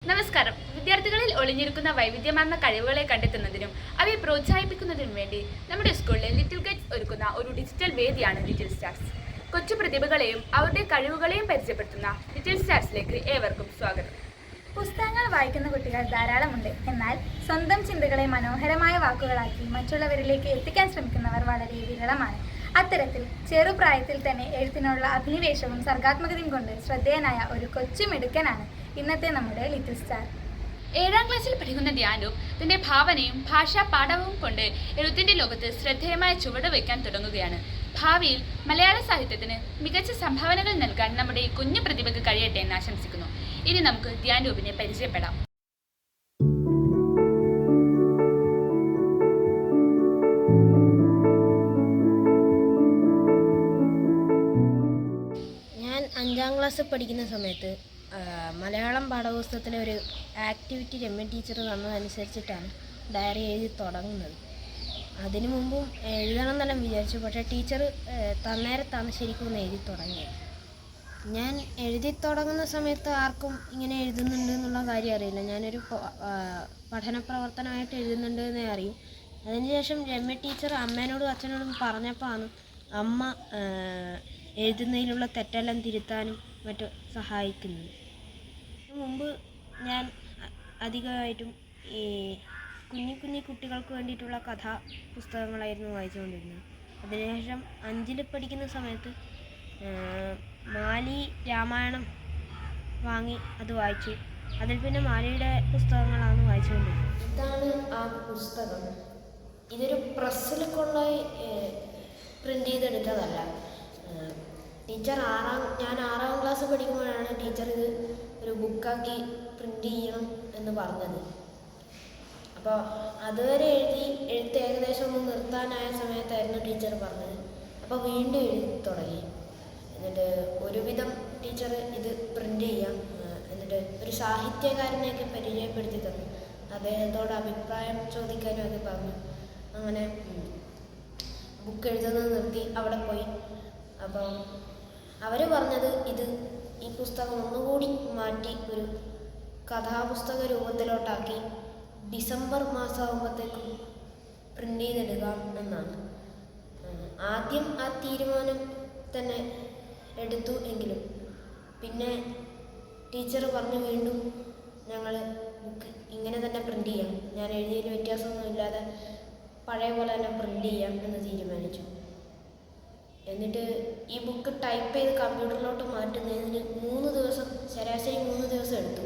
നമസ്കാരം. വിദ്യാർത്ഥികളിൽ ഒളിഞ്ഞിരിക്കുന്ന വൈവിധ്യമാർന്ന കഴിവുകളെ കണ്ടെത്തുന്നതിനും അവയെ പ്രോത്സാഹിപ്പിക്കുന്നതിനും വേണ്ടി നമ്മുടെ സ്കൂളിലെ ലിറ്റിൽ ഗൈഡ്സ് ഒരുക്കുന്ന ഒരു ഡിജിറ്റൽ വേദിയാണ് ലിറ്റിൽ സ്റ്റാർസ്. കൊച്ചു പ്രതിഭകളെയും അവരുടെ കഴിവുകളെയും പരിചയപ്പെടുത്തുന്ന ലിറ്റിൽ സ്റ്റാർസിലേക്ക് ഏവർക്കും സ്വാഗതം. പുസ്തകങ്ങൾ വായിക്കുന്ന കുട്ടികൾ ധാരാളമുണ്ട്. എന്നാൽ സ്വന്തം ചിന്തകളെ മനോഹരമായ വാക്കുകളാക്കി മറ്റുള്ളവരിലേക്ക് എത്തിക്കാൻ ശ്രമിക്കുന്നവർ വളരെ വിരളമാണ്. അത്തരത്തിൽ ചെറുപ്രായത്തിൽ തന്നെ എഴുത്തിനുള്ള അഭിനിവേശവും സർഗാത്മകതയും കൊണ്ട് ശ്രദ്ധേയനായ ഒരു കൊച്ചു മിടുക്കനാണ് ഇന്നത്തെ നമ്മുടെ ലിറ്റിൽ സ്റ്റാർ. 7ാം ക്ലാസ്സിൽ പഠിക്കുന്ന ധ്യാനു തന്റെ ഭാവനയും ഭാഷാ പാഠവും കൊണ്ട് എഴുത്തിന്റെ ലോകത്ത് ശ്രദ്ധേയമായ ചുവട് വയ്ക്കാൻ തുടങ്ങുകയാണ്. ഭാവിയിൽ മലയാള സാഹിത്യത്തിന് മികച്ച സംഭാവനകൾ നൽകാൻ നമ്മുടെ ഈ കുഞ്ഞു പ്രതിഭയ്ക്ക് കഴിയട്ടെ എന്ന് ആശംസിക്കുന്നു. ഇനി നമുക്ക് ധ്യാനൂപിനെ പരിചയപ്പെടാം. ഞാൻ 5ാം ക്ലാസ്സിൽ പഠിക്കുന്ന സമയത്ത് മലയാളം പാഠപുസ്തകത്തിലെ ഒരു ആക്ടിവിറ്റി രമ്യ ടീച്ചർ തന്നതനുസരിച്ചിട്ടാണ് ഡയറി എഴുതി തുടങ്ങുന്നത്. അതിനു മുമ്പും എഴുതണം എന്നെല്ലാം വിചാരിച്ചു, പക്ഷേ ടീച്ചർ തന്നേരത്താണ് ശരിക്കും ഒന്ന് എഴുതി തുടങ്ങിയത്. ഞാൻ എഴുതി തുടങ്ങുന്ന സമയത്ത് ആർക്കും ഇങ്ങനെ എഴുതുന്നുണ്ട് എന്നുള്ള കാര്യം അറിയില്ല. ഞാനൊരു പഠന പ്രവർത്തനമായിട്ട് എഴുതുന്നുണ്ട് എന്നേ അറിയും. അതിനുശേഷം രമ്യ ടീച്ചർ അമ്മേനോടും അച്ഛനോടും പറഞ്ഞപ്പോഴാണ് അമ്മ എഴുതുന്നതിലുള്ള തെറ്റെല്ലാം തിരുത്താനും മറ്റും സഹായിക്കുന്നത്. മുമ്പ് ഞാൻ അധികമായിട്ടും ഈ കുഞ്ഞു കുട്ടികൾക്ക് വേണ്ടിയിട്ടുള്ള കഥാ പുസ്തകങ്ങളായിരുന്നു വായിച്ചുകൊണ്ടിരുന്നത്. അതിനുശേഷം 5ൽ പഠിക്കുന്ന സമയത്ത് മാലി രാമായണം വാങ്ങി അത് വായിച്ചു. അതിൽ പിന്നെ മാലിയുടെ പുസ്തകങ്ങളാണ് വായിച്ചുകൊണ്ടിരുന്നത്. ഇതാണ് ആ പുസ്തകം. ഇതൊരു പ്രസ്സിൽ കൊണ്ടുപോയി പ്രിൻ്റ് ചെയ്തെടുത്തതല്ല. ഞാൻ 6ാം ക്ലാസ് പഠിക്കുമ്പോഴാണ് ടീച്ചർ ഇത് ഒരു ബുക്കാക്കി പ്രിൻ്റ് ചെയ്യണം എന്ന് പറഞ്ഞത്. അപ്പോൾ അതുവരെ എഴുത്ത് ഏകദേശം ഒന്ന് നിർത്താനായ സമയത്തായിരുന്നു ടീച്ചർ പറഞ്ഞത്. അപ്പോൾ വീണ്ടും എഴുതി തുടങ്ങി. എന്നിട്ട് ഒരുവിധം ടീച്ചർ ഇത് പ്രിൻ്റ് ചെയ്യാം, എന്നിട്ട് ഒരു സാഹിത്യകാരനെയൊക്കെ പരിചയപ്പെടുത്തി തന്നു. അദ്ദേഹത്തോട് അഭിപ്രായം ചോദിക്കാനും ഒക്കെ പറഞ്ഞു. അങ്ങനെ ബുക്ക് എഴുതുന്നത് നിർത്തി അവിടെ പോയി. അപ്പോൾ അവർ പറഞ്ഞത് ഈ പുസ്തകം ഒന്നുകൂടി മാറ്റി ഒരു കഥാപുസ്തക രൂപത്തിലോട്ടാക്കി ഡിസംബർ മാസമാകുമ്പോഴത്തേക്കും പ്രിൻ്റ് ചെയ്തെടുക്കാം എന്നാണ്. ആദ്യം ആ തീരുമാനം തന്നെ എടുത്തു എങ്കിലും പിന്നെ ടീച്ചർ പറഞ്ഞു വീണ്ടും ഞങ്ങൾ ബുക്ക് ഇങ്ങനെ തന്നെ പ്രിൻ്റ് ചെയ്യാം, ഞാൻ എഴുതിയതിൽ വ്യത്യാസമൊന്നും ഇല്ലാതെ പഴയ പോലെ തന്നെ പ്രിൻ്റ് ചെയ്യാം എന്ന് തീരുമാനിച്ചു. എന്നിട്ട് ഈ ബുക്ക് ടൈപ്പ് ചെയ്ത് കമ്പ്യൂട്ടറിലോട്ട് മാറ്റുന്നതിന് 3 ദിവസം, ശരാശരി 3 ദിവസം എടുത്തു.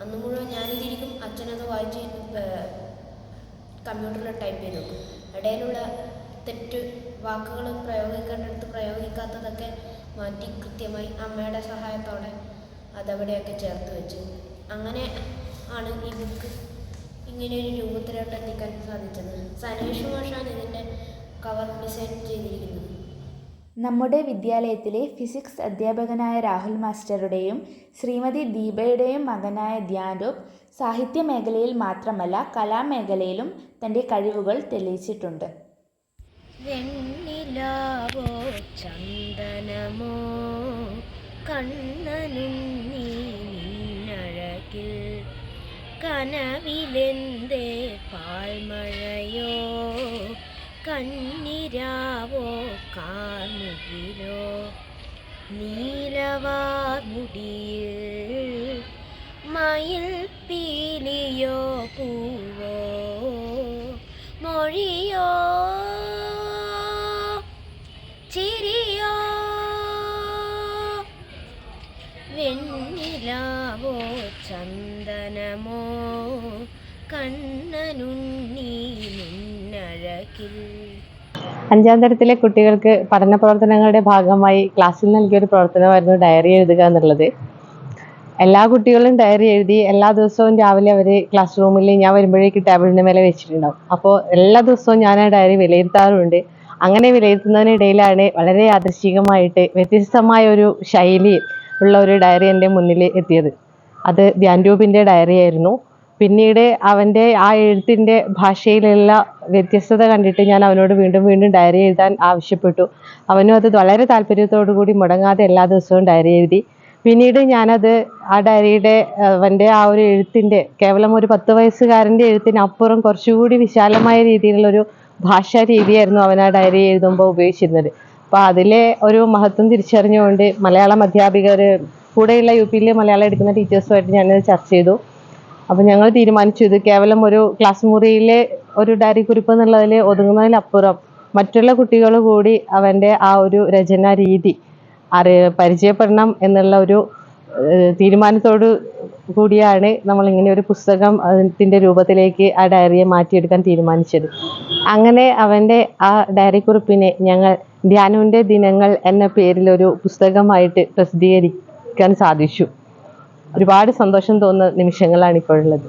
അന്ന് മുഴുവൻ ഞാനിതിരിക്കും, അച്ഛനത് വായിച്ച് കമ്പ്യൂട്ടറിൽ ടൈപ്പ് ചെയ്ത് നോക്കും. ഇടയിലുള്ള തെറ്റ് വാക്കുകൾ പ്രയോഗിക്കേണ്ടടുത്ത് പ്രയോഗിക്കാത്തതൊക്കെ മാറ്റി കൃത്യമായി അമ്മയുടെ സഹായത്തോടെ അതവിടെയൊക്കെ ചേർത്ത് വെച്ചു. അങ്ങനെ ആണ് ഈ ബുക്ക് ഇങ്ങനെയൊരു രൂപത്തിലോട്ട് എത്തിക്കാൻ സാധിച്ചത്. സനേഷ് മാഷാണ് ഇതിൻ്റെ കവർ ഡിസൈൻ ചെയ്തിരിക്കുന്നത്. നമ്മുടെ വിദ്യാലയത്തിലെ ഫിസിക്സ് അധ്യാപകനായ രാഹുൽ മാസ്റ്ററുടെയും ശ്രീമതി ദീപയുടെയും മകനായ ധ്യാനൂപ് സാഹിത്യ മേഖലയിൽ മാത്രമല്ല കലാമേഖലയിലും തൻ്റെ കഴിവുകൾ തെളിയിച്ചിട്ടുണ്ട്. വെണ്ണിലാവോ ചന്ദനമോ കണ്ണനുണ്ണി നിന്നഴകിൽ കനവിലെന്തേ പാൽമഴയോ കണ്ണിരാവോ കാർമുകിലോ നീലവാർമുടിയിൽ മയിൽ പീലിയോ പൂവോ മൊഴിയോ ചിരിയോ വെണ്ണിലാവോ ചന്ദനമോ കണ്ണനുണ്ണി നിന്നഴകിൽ. 5ാം തരത്തിലെ കുട്ടികൾക്ക് പഠന പ്രവർത്തനങ്ങളുടെ ഭാഗമായി ക്ലാസ്സിൽ നൽകിയൊരു പ്രവർത്തനമായിരുന്നു ഡയറി എഴുതുക എന്നുള്ളത്. എല്ലാ കുട്ടികളും ഡയറി എഴുതി എല്ലാ ദിവസവും രാവിലെ അവർ ക്ലാസ് റൂമിൽ ഞാൻ വരുമ്പോഴേക്ക് ടേബിളിന് മേലെ വെച്ചിട്ടുണ്ടാവും. അപ്പോൾ എല്ലാ ദിവസവും ഞാൻ ആ ഡയറി വിലയിരുത്താറുണ്ട്. അങ്ങനെ വിലയിരുത്തുന്നതിനിടയിലാണ് വളരെ യാദൃശ്ചികമായിട്ട് വ്യത്യസ്തമായ ഒരു ശൈലി ഉള്ള ഒരു ഡയറി എൻ്റെ മുന്നിൽ എത്തിയത്. അത് ധ്യാൻരൂപിൻ്റെ ഡയറി ആയിരുന്നു. പിന്നീട് അവൻ്റെ ആ എഴുത്തിൻ്റെ ഭാഷയിലുള്ള വ്യത്യസ്തത കണ്ടിട്ട് ഞാൻ അവനോട് വീണ്ടും വീണ്ടും ഡയറി എഴുതാൻ ആവശ്യപ്പെട്ടു. അവനും അത് വളരെ താല്പര്യത്തോടു കൂടി മുടങ്ങാതെ എല്ലാ ദിവസവും ഡയറി എഴുതി. പിന്നീട് ഞാനത് ആ ഡയറിയുടെ അവൻ്റെ ആ ഒരു എഴുത്തിൻ്റെ കേവലം ഒരു 10 വയസ്സുകാരൻ്റെ എഴുത്തിനപ്പുറം കുറച്ചുകൂടി വിശാലമായ രീതിയിലുള്ളൊരു ഭാഷാ രീതിയായിരുന്നു അവൻ ആ ഡയറി എഴുതുമ്പോൾ ഉപയോഗിച്ചിരുന്നത്. അപ്പോൾ അതിലെ ഒരു മഹത്വം തിരിച്ചറിഞ്ഞുകൊണ്ട് മലയാളം അധ്യാപികർ കൂടെയുള്ള UP-യിൽ മലയാളം എടുക്കുന്ന ടീച്ചേഴ്സുമായിട്ട് ഞാനത് ചർച്ച ചെയ്തു. അപ്പോൾ ഞങ്ങൾ തീരുമാനിച്ചു ഇത് കേവലം ഒരു ക്ലാസ് മുറിയിലെ ഒരു ഡയറി കുറിപ്പ് എന്നുള്ളതിൽ ഒതുങ്ങുന്നതിലപ്പുറം മറ്റുള്ള കുട്ടികൾ കൂടി അവൻ്റെ ആ ഒരു രചനാ രീതി പരിചയപ്പെടണം എന്നുള്ള ഒരു തീരുമാനത്തോടു കൂടിയാണ് നമ്മൾ ഇങ്ങനെ ഒരു പുസ്തകം അതിൻ്റെ രൂപത്തിലേക്ക് ആ ഡയറിയെ മാറ്റിയെടുക്കാൻ തീരുമാനിച്ചത്. അങ്ങനെ അവൻ്റെ ആ ഡയറി കുറിപ്പിനെ ഞങ്ങൾ ധ്യാനുവിൻ്റെ ദിനങ്ങൾ എന്ന പേരിലൊരു പുസ്തകമായിട്ട് പ്രസിദ്ധീകരിക്കാൻ സാധിച്ചു. ഒരുപാട് സന്തോഷം തോന്നുന്ന നിമിഷങ്ങളാണ് ഇപ്പോഴുള്ളത്.